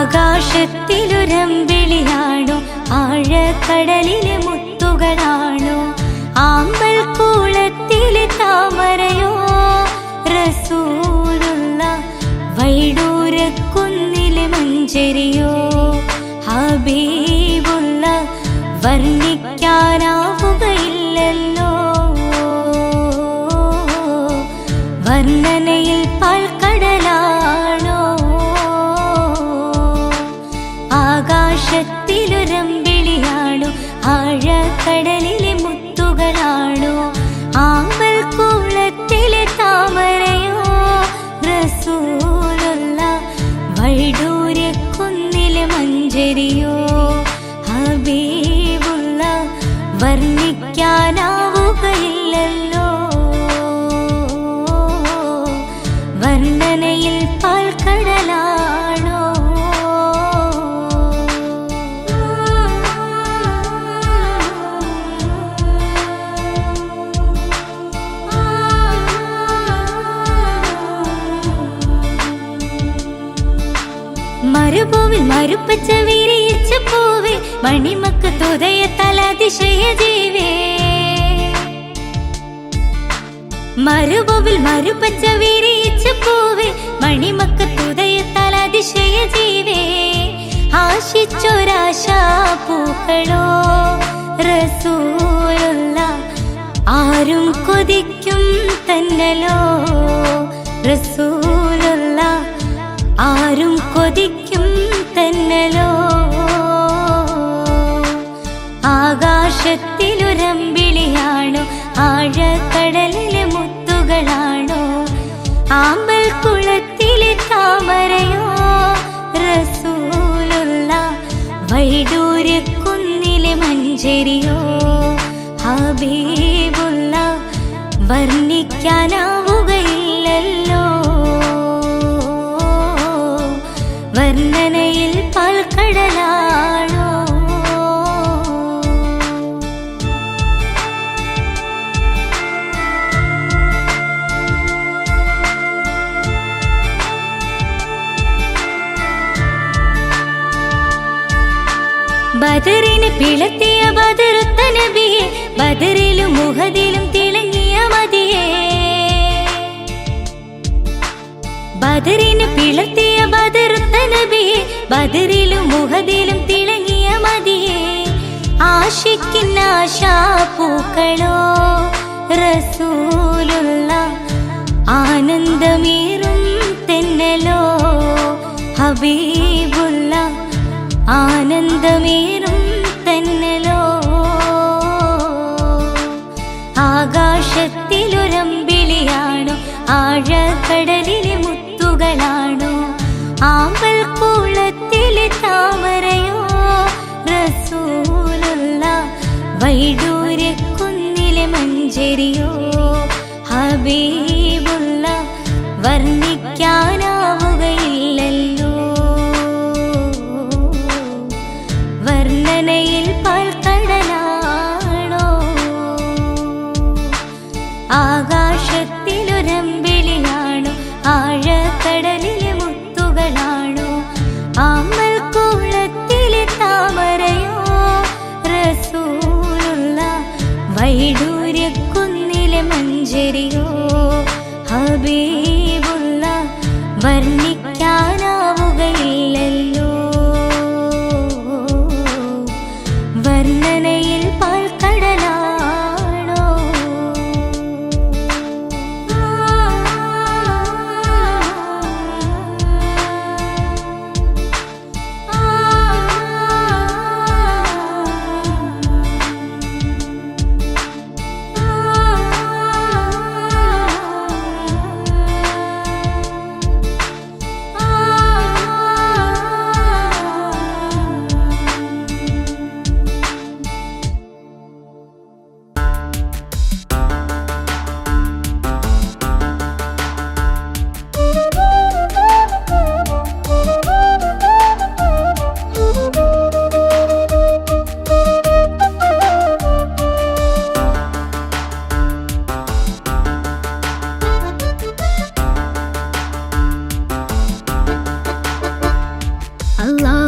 ആകാശത്തിലൊരമ്പിളിയാണോ ആഴക്കടലിലെ മുത്തുകളാണോ ആമ്പൽ കൂളത്തിലെ താമരയോ റസൂലുള്ള വൈഡൂരക്കുന്നിലെ മഞ്ചരിയോ ഹബീബുള്ള വർണ്ണിക്കാനാവുകയില്ലല്ലോ വർണ്ണനയിൽ പാൽക്കടലാണോ ആകാശത്തിലൊരമ്പിളിയാണോ ആഴക്കടലിലെ മുത്തുകളാണോ ആമ്പൽ കൂളത്തിലെ താമരയോ റസൂലുള്ള വൈഡൂര്യക്കുന്നിലെ മഞ്ചരിയോ ഹബീബുള്ള വർണ്ണിക്കാനാവുകയില്ലല്ലോ വർണ്ണനയിൽ പാൽക്കടലാണോ മരുഭൂവിൽ മരുപ്പച്ച വിരിയിച്ച പൂവേ മണിമക്ക് തുതയത്താൽ അതിശയ ജീവേ മരുഭൂവിൽ മരുപ്പച്ച വിരിയിച്ച പൂവേ മണിമക്ക് തുതയത്താൽ അതിശയ ജീവേ ആശിച്ചൊരാശാ പൂക്കളോ റസൂലുള്ള ആരും കൊതിക്കും തന്നലോ റസൂലുള്ള ആരും കൊതിക്കും തന്നലോ ആകാശത്തിലൊരമ്പിളിയാണോ ആഴക്കടലിലെ മുത്തുകളാണോ ആമ്പൽ കുളത്തിലെ താമരയോ റസൂലുള്ള വൈഡൂര്യക്കുന്നിലെ മഞ്ചരിയോ ഹബീബുള്ള വർണ്ണിക്കാനാവുകയില്ലല്ലോ വർണ്ണനയിൽ പാൽക്കടലാണോ ബദറിന് പിളർത്തിയ ബദറുത്ത നബിയെ ബദറിലും മുഹദിലും തിളങ്ങിയ മതിയെ ബദറിന് പിളർത്തിയ ബദറുത്ത നബിയെ ബദറിലും മുഹദിലും തിളങ്ങിയ മതിയെ ആശിക്കുന്ന ആശാപൂക്കളോ റസൂലുള്ള ആനന്ദമേറും തെന്നലോ ഹബീബുള്ള ആനന്ദമേറും തെന്നലോ ആകാശത്തിലൊരമ്പിളിയാണോ ആഴക്കടലിലെ മുത്തുകളാണോ ആമ്പൽ കൂളത്തിലെ താമരയോ റസൂലുള്ള വൈഡൂര്യക്കുന്നിലെ മഞ്ചരിയോ ഹബീബുള്ള വർണ്ണിക്കാനാവുകയില്ലല്ലോ വർണ്ണനയിൽ പാൽക്കടലാണോ ആകാശത്തിലൊരമ്പിളിയാണോ ആഴക്കടലിലെ മുത്തുകളാണോ ആമ്പൽ കൂളത്തിലെ താമരയോ റസൂലുള്ള വൈഡൂര്യക്കുന്നിലെ മഞ്ചരിയോ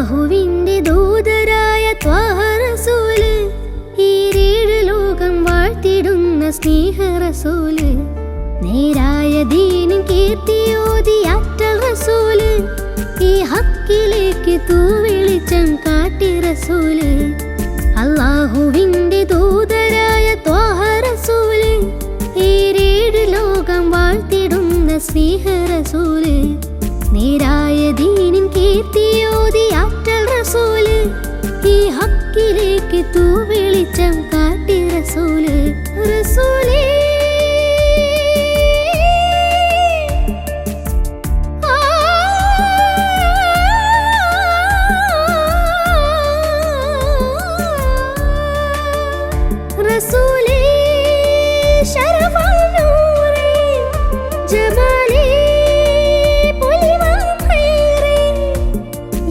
അല്ലാഹുവിന്റെ ദൂതരായ ത്വാഹ റസൂല്, ഈരേഴ് ലോകം വാഴ്ത്തിടുന്ന സ്നേഹ റസൂല്, നേരായ ദീനിൻ കീർത്തിയോതിയാറ്റൽ റസൂല്, ഈ ഹക്കിലേക്ക് തൂവെളിച്ചം കാട്ടി റസൂല്. അല്ലാഹുവിന്റെ ദൂതരായ ത്വാഹ റസൂല്, ഈരേഴ് ലോകം വാഴ്ത്തിടുന്ന സ്നേഹ റസൂല്, നേരായ ദീനിൻ കീർത്തിയോതിയാറ്റൽ റസൂല്, ഈ ഹക്കിലേക്ക് തൂവെളിച്ചം കാട്ടി റസൂല്. റസൂലേ റസൂലേ ശരഫൽ നൂറേ ജമാലേ പുലിവാൻ ഖൈറേ,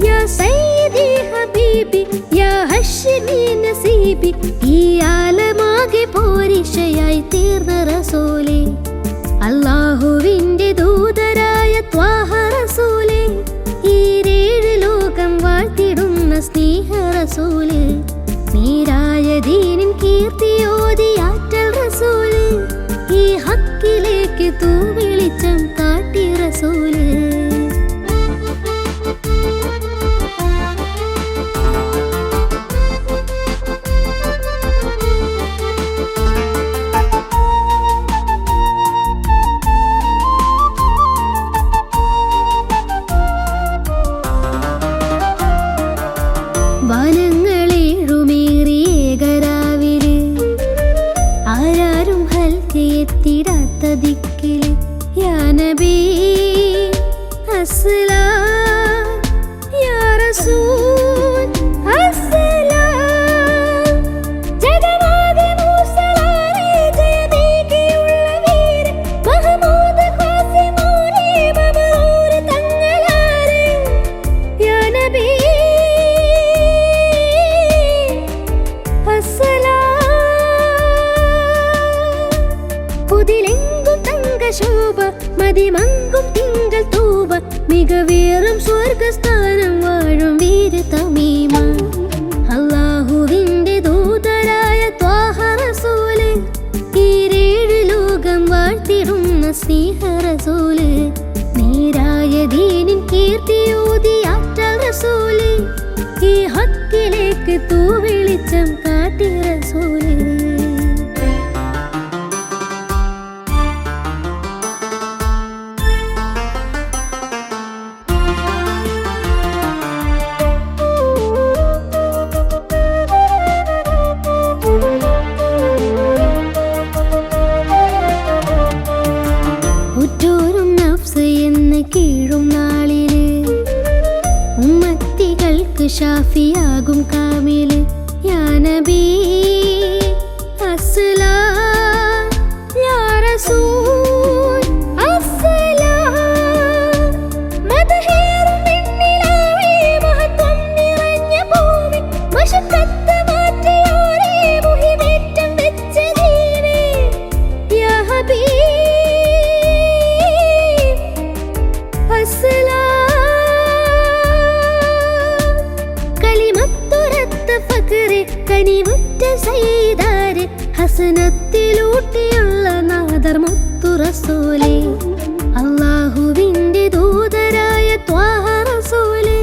യാ സയ്യിദി ഹബീബി യാ ഹശ്മി നസീബി, ഈ ആലമാകെ പോരിശയായി തീർന്ന റസൂലേ. അല്ലാഹുവിന്റെ ദൂതരായ ത്വാഹ റസൂലേ, ഈരേഴ് ലോകം വാഴ്ത്തിടുന്ന സ്നേഹ റസൂല്, നേരായ ദീനിൻ കീർത്തിയോതിയാറ്റൽ റസൂല്, ഈ ഹക്കിലേക്ക് തൂവെളിച്ചം കാട്ടി റസൂല്. വനങ്ങളേഴുമേറിയേകരാവില്, ആരാരും ഹൽക്കെത്തിടാത്ത ദിക്കില്, യാ നബി അസ്സലാം യാ റസൂൽ അസ്സലാം. ജഗന്നാഥ മൂസലാരേ ജയമേകിയുള്ള വീര, മഹമൂദ് ഖാസിമോലേ മബ്റൂർ തങ്ങളാരേ, യാ നബി പുതിലെങ്കും തങ്കശോഭ മതിമങ്കും തിങ്കൾ തൂവ, മികവേറും സ്വർഗസ്ഥാനം വാഴും വീര തമീമ. അല്ലാഹുവിന്റെ ദൂതരായ ത്വാഹ റസൂല്, ഈരേഴ് ലോകം വാഴ്ത്തിടുന്ന സ്നേഹ റസൂല്, നേരായ ദീനിൻ കീർത്തിയോതിയാറ്റൽ റസൂല്, ഈ ഹക്കിലേക്ക് തൂവെളിച്ചം കാട്ടി റസൂല്. ഉറ്റോരും നഫ്സ് എന്ന് കീഴും നാളില്, ഉമ്മത്തികൾക്ക് ഷാഫിയാകും കാമില്, യാ നബി അസ്സലാം യാ റസൂൽ അസ്സലാം. മദഹേറും വെണ്ണിലാവേ മഹത്വം നിറഞ്ഞ ഭൂമി, മശക്കത്ത് മാറ്റിയോരേ മുഹിമേറ്റം വെച്ച ജീവേ, യാ ഹബീബ് കലിമത്തുരത്ത ഫഖ്റെ കനിവുറ്റ സയ്യിദാരെ, ഹസനത്തിലൂട്ടിയുള്ള നാദർ മുത്തു റസൂലേ. അല്ലാഹുവിന്റെ ദൂതരായ ത്വാഹ റസൂല്,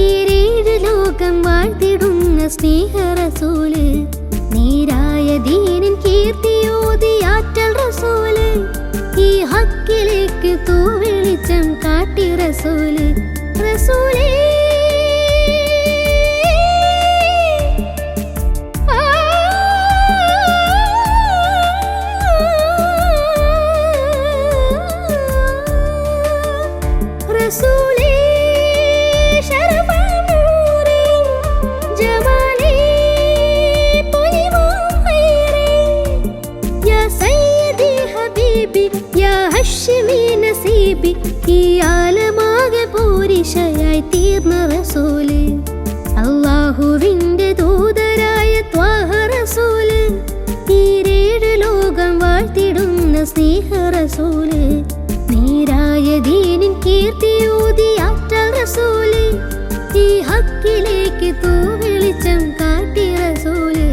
ഈരേഴ് ലോകം വാഴ്ത്തിടുന്ന സ്നേഹ റസൂല്, നേരായ ദീനിൻ കീർത്തിയോതിയാറ്റൽ റസൂല്, ഈ ഹക്കിലേക്ക് തൂവെളിച്ചം കാട്ടി റസൂല്. റസൂലേ റസൂലേ ശരഫൽ നൂറേ ജമാലേ പുലിവാൻ ഖൈറേ, യാ സയ്യിദി ഹബീബി യാ ഹശ്മി നസീബി, ഈ ആലമാകെ പോരിശയായി തീർന്ന റസൂല്. അല്ലാഹുവിന്റെ ദൂതരായ ത്വാഹ റസൂല്, ഈരേഴ് ലോകം വാഴ്ത്തിടുന്ന സ്നേഹ റസൂല്, നേരായ ദീനിൻ കീർത്തിയോതിയാറ്റൽ റസൂല്, ഈ ഹക്ക് എനിക്ക് തൂ വെളിച്ചം കാട്ടി റസൂല്.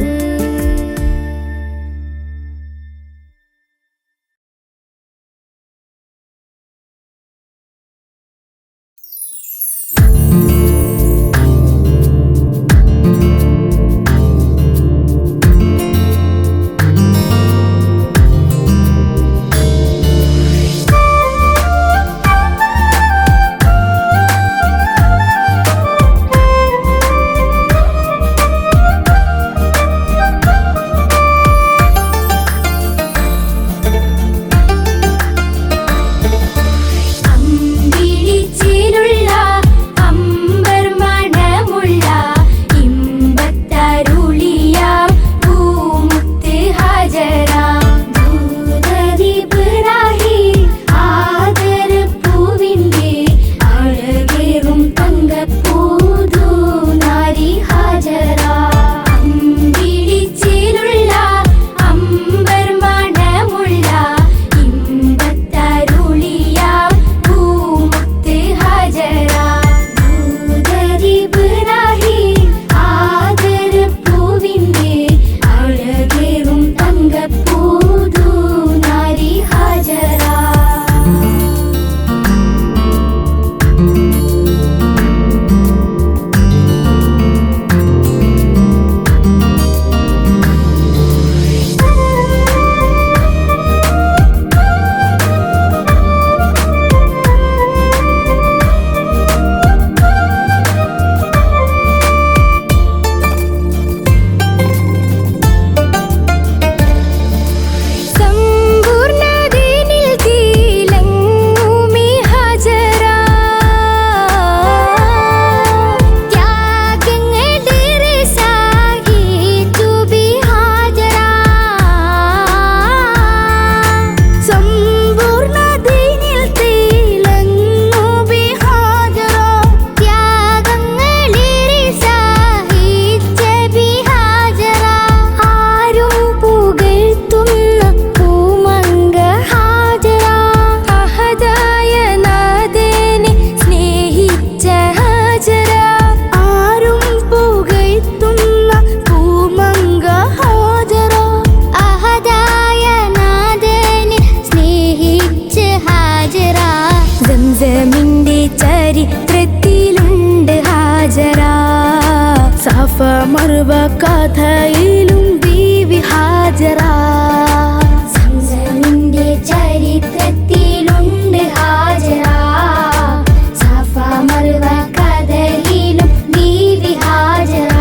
ചരിത്രത്തിലുണ്ട് ഹാജറ, സഫ മർവ കഥയിലും ബീവി ഹാജറ. സംസമിന്റെ ചരിത്രത്തിലുണ്ട് ഹാജറ, സഫ മർവ കഥയിലും ബീവി ഹാജറ.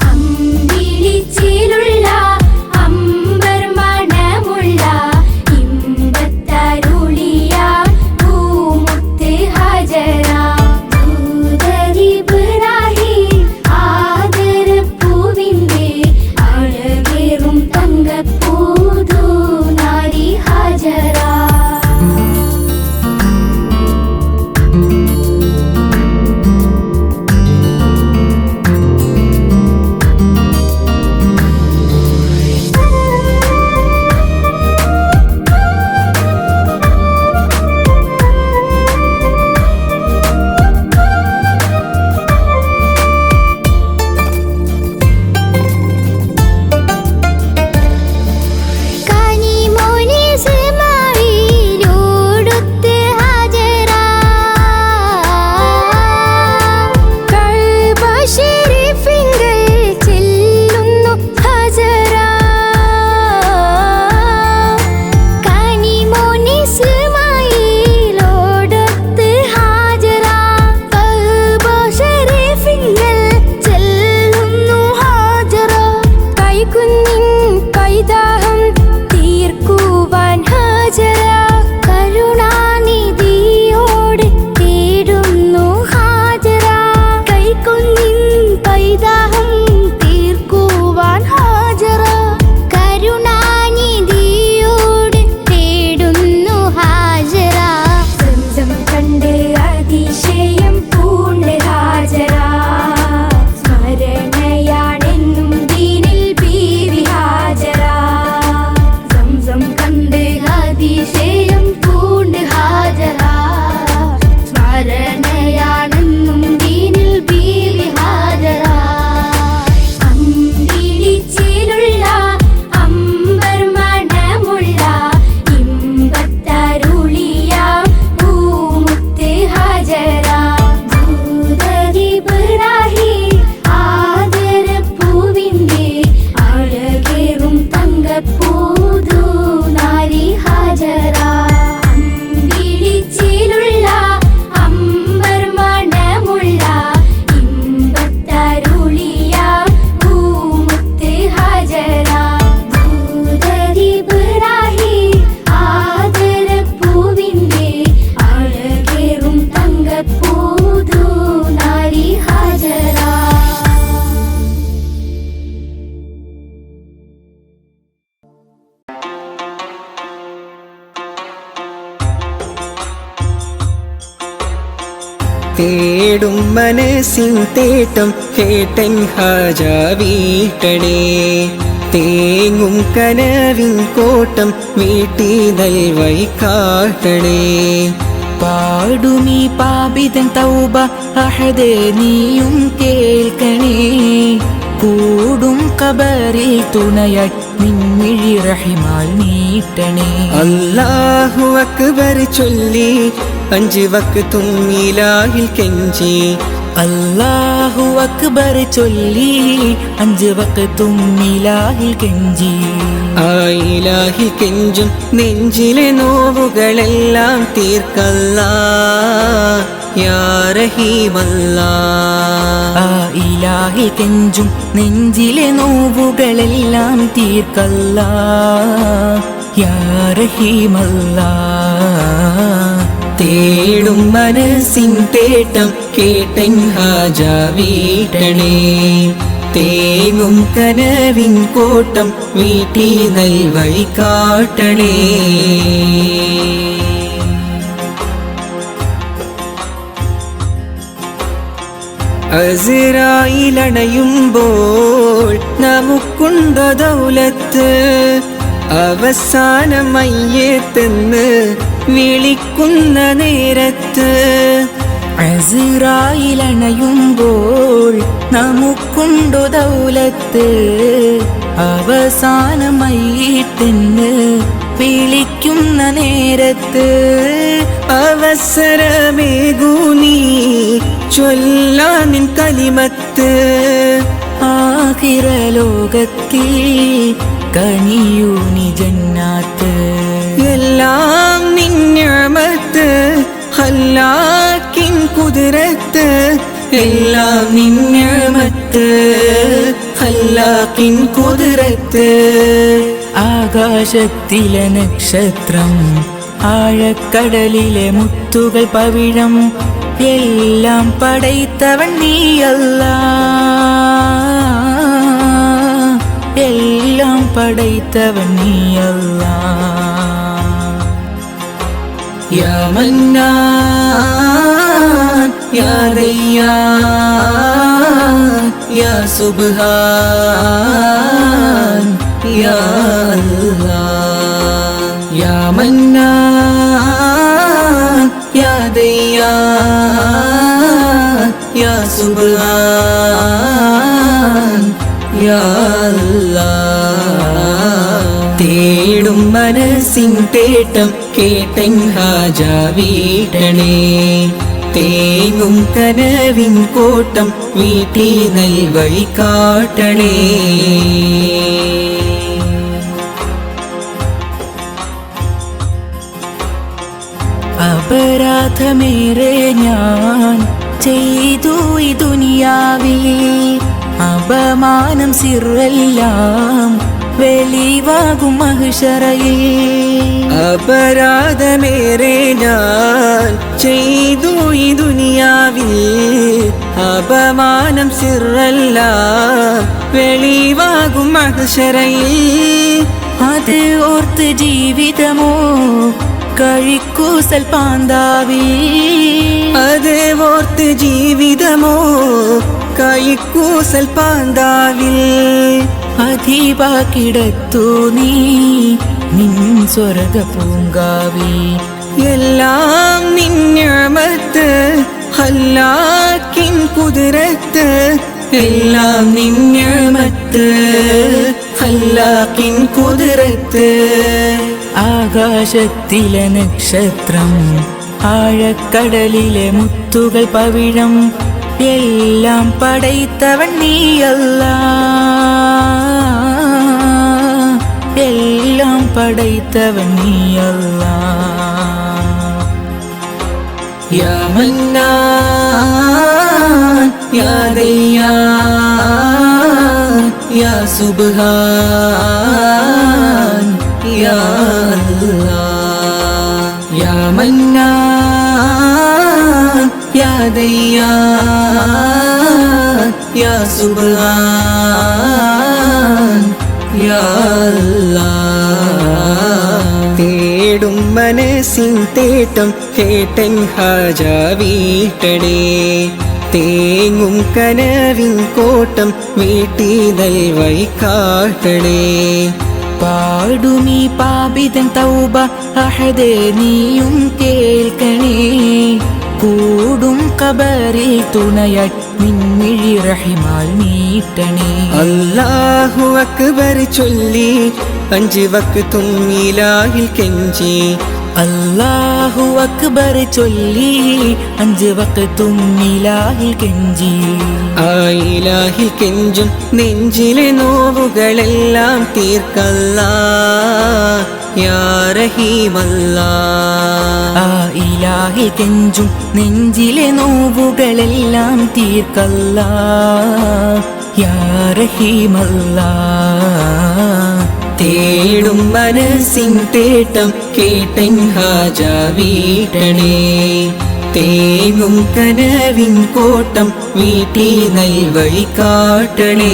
അമ്പിളിച്ചിലുള്ള അമ്പർ മണമുള്ള ഇമ്പത്തരുളിയ പൂമുത്ത് ഹാജറ. ദൂതരിബ്രാഹിം ആദരപ്പൂവിന്റെ അഴകേറും തങ്ക തേടും മനസ്സിൻ തേട്ടം കേട്ടൻ ഹാജ വീട്ടണേ. തേങ്ങും കനവിൻ കോട്ടം വീട്ടി നൽവൈ കാട്ടണേ. പാടുമീ പാപിതൻ തൗബ അഹദേ നീയും കേൾക്കണേ. കൂടും കബറിൽ തുണയായി നിൻമിഴി റഹിമാൽ നീട്ടണേ. അല്ലാഹു അക്ബർ ചൊല്ലി 5 വക്തും ഇലാഹിൽ കെഞ്ചി. അല്ലാഹു അക്ബർ ചൊല്ലി 5 വക്തും ഇലാഹിൽ കെഞ്ചി. ആ ഇലാഹിൽ കെഞ്ചും നെഞ്ചിലെ നോവുകളെല്ലാം തീർക്കല്ലാ യാ റഹീമല്ലാ. ആ ഇലാഹിൽ കെഞ്ചും നെഞ്ചിലെ നോവുകളെല്ലാം തീർക്കല്ലാ യാ റഹീമല്ലാ. തേടും മനസ്സിൻ തേട്ടം കേട്ടൻ ഹാജ വീട്ടണേ. തേങ്ങും കനവിൻ കോട്ടം വീട്ടി നൽവഴി കാട്ടണേ. അസ്റായിലണയുമ്പോൾ നമുക്കുണ്ടോ ദൗലത്ത്. അവസാനം മയ്യത്തെന്ന് വിളിക്കുന്ന നേരത്ത്. അസ്റായിലണയുമ്പോൾ നമുക്കുണ്ടോ ദൗലത്ത്. അവസാനമായിട്ടെന്ന് വിളിക്കുന്ന നേരത്ത്. അവസരമേകൂ നീ ചൊല്ലാൻ നിൻ കലിമത്ത്. ആഖിറ ലോകത്തിൽ കനിയൂ നീ ജന്നാത്ത്. എല്ലാം നിൻ നിഅമത്ത് ഖല്ലാക്കിൻ കുദ്റത്ത്. എല്ലാം നിൻ നിഅമത്ത് ഖല്ലാക്കിൻ കുദ്റത്ത്. ആകാശത്തിലെ നക്ഷത്രം ആഴക്കടലിലെ മുത്തുകൾ പവിഴം എല്ലാം പടൈത്തവൻ നീയല്ലാ. എല്ലാം പടൈത്തവൻ നീയല്ലാ. യാ മന്നാൻ യാ ദയ്യാൻ യാ സുബ്ഹാൻ യാ അല്ലാഹ്. യാ മന്നാൻ യാ ദയ്യാൻ യാ സുബ്ഹാൻ യാ അല്ലാഹ്. തേടും മനസ്സിൻ തേട്ടം കേട്ടൻ ഹാജ വീട്ടണേ. തേങ്ങും കനവിൻ കോട്ടം വീട്ടി നൽവഴി കാട്ടണേ. അപരാധമേറെ ഞാൻ ചെയ്തു ഈ ദുനിയാവിൽ. അപമാനം സിറെല്ലാം വെളിവാകും മഹ്ശറയിൽ. അപരാധമേറെ ഞാൻ ചെയ്തു ഈ ദുനിയാവിൽ. അപമാനം സിറെല്ലാം വെളിവാകും മഹ്ശറയിൽ. അത് ഓർത്ത് ജീവിതമോ കഴിക്കൂസൽ പാന്താവി. അത് ഓർത്ത് ജീവിതമോ കഴിക്കൂസൽ പാന്താവിൽ. അധീപാക്കിടത്തു നീ നിൻ സ്വർഗ പൂങ്കാവി. എല്ലാം നിൻ നിഅമത്ത് ഖല്ലാക്കിൻ കുദ്റത്ത്. എല്ലാം നിൻ നിഅമത്ത് ഖല്ലാക്കിൻ കുദ്റത്ത്. ആകാശത്തിലെ നക്ഷത്രം ആഴക്കടലിലെ മുത്തുകൾ പവിഴം എല്ലാം പടൈത്തവൻ നീയല്ലാ. എല്ലാം പടൈത്തവൻ നീയല്ലാ. യാ മന്നാൻ യാ ദയ്യാൻ യാ സുബ്ഹാൻ യാ അല്ലാഹ്. യാ മന്നാൻ യാ ദയ്യാൻ യാ സുബ്ഹാൻ യാ അല്ലാഹ്. തേടും മനസ്സിൻ തേട്ടം കേട്ടൻ ഹാജ വീട്ടണേ. തേങ്ങും കനവിൻ കോട്ടം വീട്ടി നൽവഴി കാട്ടണേ. പാടുമീ പാപിതൻ തൗബ അഹദേ നീയും കേൾക്കണേ. കൂടും ഖബറിൽ തുണയായി നിൻമിഴി റഹിമാൽ നീട്ടണേ. അല്ലാഹു അക്ബർ ചൊല്ലി 5 വക്തും ഇലാഹിൽ കെഞ്ചി. അല്ലാഹു അക്ബർ ചൊല്ലി 5 വക്തും ഇലാഹിൽ കെഞ്ചി. ആ ഇലാഹിൽ കെഞ്ചും നെഞ്ചിലെ നോവുകളെല്ലാം തീർക്കല്ലാ യാ റഹീമല്ലാ. ആ ഇലാഹിൽ കെഞ്ചും നെഞ്ചിലെ നോവുകളെല്ലാം തീർക്കല്ലാ യാ റഹീമല്ലാ. തേടും മനസ്സിൻ തേട്ടം കേട്ടൻ ഹാജ വീട്ടണേ. തേങ്ങും കനവിൻ കോട്ടം വീട്ടി നൽവഴി കാട്ടണേ.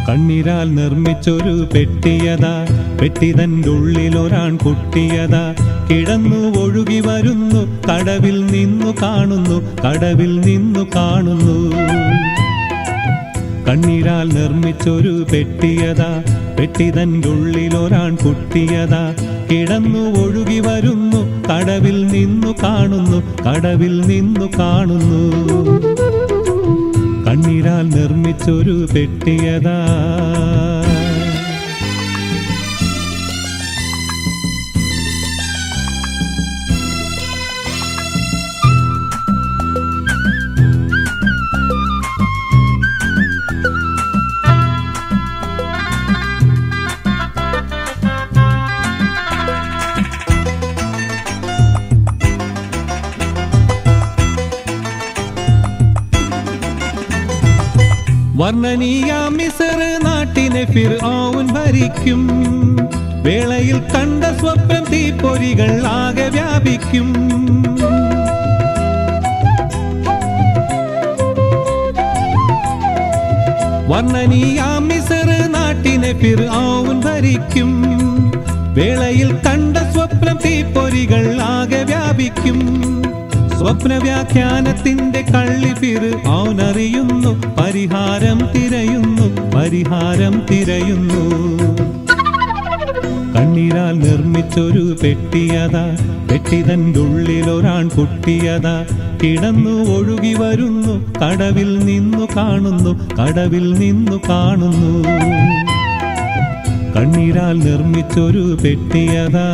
കണ്ണീരാൽ നിർമ്മിച്ചൊരു പെട്ടിയതാ, പെട്ടിതൻ്റെ ഉള്ളിലൊരാൺ കുട്ടിയതാ. കിടന്നു ഒഴുകി വരുന്നു, കടവിൽ നിന്നു കാണുന്നു, കടവിൽ നിന്നു കാണുന്നു. കണ്ണീരാൽ നിർമ്മിച്ചൊരു പെട്ടിയതാ, പെട്ടിതൻ്റെ ഉള്ളിലൊരാൺ കുട്ടിയതാ. കിടന്നു ഒഴുകി വരുന്നു, കടവിൽ നിന്നു കാണുന്നു, കടവിൽ നിന്നു കാണുന്നു. കണ്ണീരാൽ നിർമ്മിച്ചൊരു പെട്ടിയതാ. വർണ്ണനീയ മിസ്ർ നാട്ടിനെ ഫിർഔൻ ഭരിക്കും. വേളയിൽ കണ്ട സ്വപ്നം തീപ്പൊരികൾ ആകെ വ്യാപിക്കും. വർണ്ണനീയ മിസ്ർ നാട്ടിനെ ഫിർഔൻ ഭരിക്കും. വേളയിൽ കണ്ട സ്വപ്നം തീപ്പൊരികൾ ആകെ വ്യാപിക്കും. സ്വപ്നവ്യാഖ്യാനത്തിന്റെ കള്ളി ഫിർഔൻ അറിയുന്നു, പരിഹാരം തിരയുന്നു, പരിഹാരം തിരയുന്നു. കണ്ണീരാൽ നിർമ്മിച്ചൊരു പെട്ടിയതാ, പെട്ടിതൻ്റെ ഉള്ളിലൊരാൺ കുട്ടിയതാ. കിടന്നു ഒഴുകി വരുന്നു, കടവിൽ നിന്നു കാണുന്നു, കടവിൽ നിന്നു കാണുന്നു. കണ്ണീരാൽ നിർമ്മിച്ചൊരു പെട്ടിയതാ.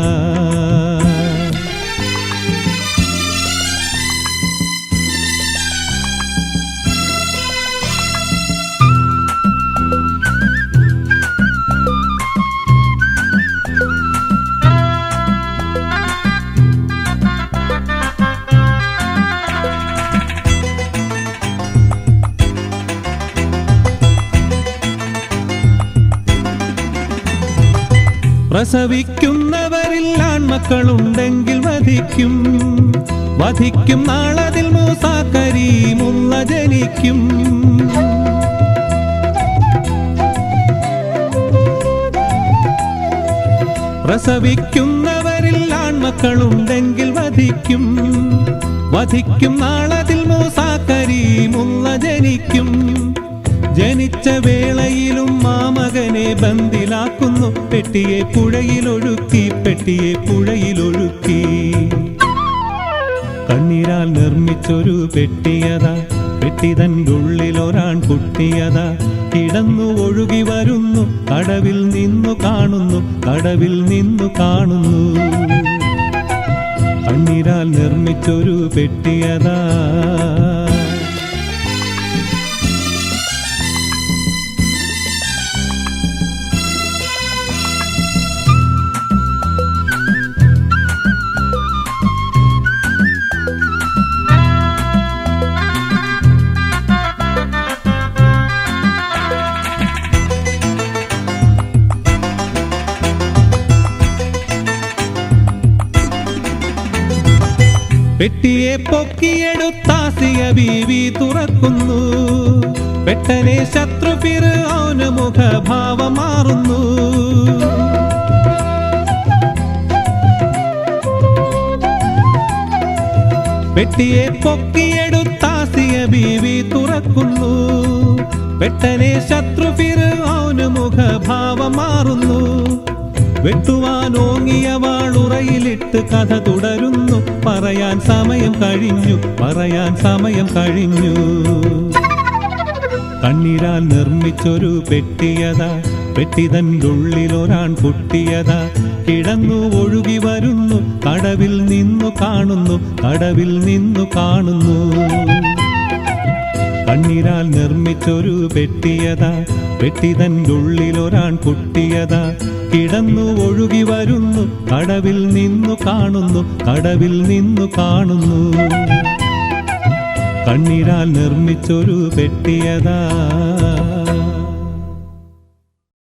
പ്രസവിക്കുന്നവരിൽ ആൺമക്കളുണ്ടെങ്കിൽ വധിക്കും, വധിക്കും നാളതിൽ മൂസാ കരീമുള്ള ജനിക്കും. പ്രസവിക്കുന്നവരിൽ ആൺമക്കളുണ്ടെങ്കിൽ വധിക്കും, വധിക്കും നാളതിൽ മൂസാ കരീമുള്ള ജനിക്കും. ജനിച്ച വേളയിലും ആ മകനെ ബന്ദിലാക്കുന്നു, പെട്ടിയെ പുഴയിലൊഴുക്കി, പെട്ടിയെ പുഴയിലൊഴുക്കി. കണ്ണീരാൽ നിർമ്മിച്ചൊരു പെട്ടിയതാ, പെട്ടിതൻ്റെ ഉള്ളിലൊരാൺ കുട്ടിയതാ. കിടന്നു ഒഴുകി വരുന്നു, കടവിൽ നിന്നു കാണുന്നു, കടവിൽ നിന്നു കാണുന്നു. കണ്ണീരാൽ നിർമ്മിച്ചൊരു പെട്ടിയതാ. പെട്ടിയെ പൊക്കിയെടുത്താസിയ ബീവി തുറക്കുന്നു. പെട്ടനെ ശത്രു ഫിർഔന് മുഖഭാവം മാറുന്നു. പെട്ടിയെ പൊക്കിയെടുത്താസിയ ബീവി തുറക്കുന്നു. പെട്ടനെ ശത്രു ഫിർഔന് മുഖഭാവം മാറുന്നു. വെട്ടുവാനോങ്ങിയ വാളുറയിലിട്ട് കഥ തുടരുന്നു. പറയാൻ സമയം കഴിഞ്ഞു, പറയാൻ സമയം കഴിഞ്ഞു. കണ്ണീരാൽ നിർമ്മിച്ചൊരു പെട്ടിയതാ, പെട്ടിതൻ്റെ ഉള്ളിലൊരാൺ കുട്ടിയതാ. കിടന്നു ഒഴുകി വരുന്നു, കടവിൽ നിന്നു കാണുന്നു, കടവിൽ നിന്നു കാണുന്നു. കണ്ണീരാൽ നിർമ്മിച്ചൊരു പെട്ടിയതാ, പെട്ടിതൻ്റെ ഉള്ളിലൊരാൺ കുട്ടിയതാ. കിടന്നു ഒഴുകി വരുന്നു, കടവിൽ നിന്നു കാണുന്നു, കടവിൽ നിന്നു കാണുന്നു. കണ്ണീരാൽ നിർമ്മിച്ചൊരു പെട്ടിയതാ.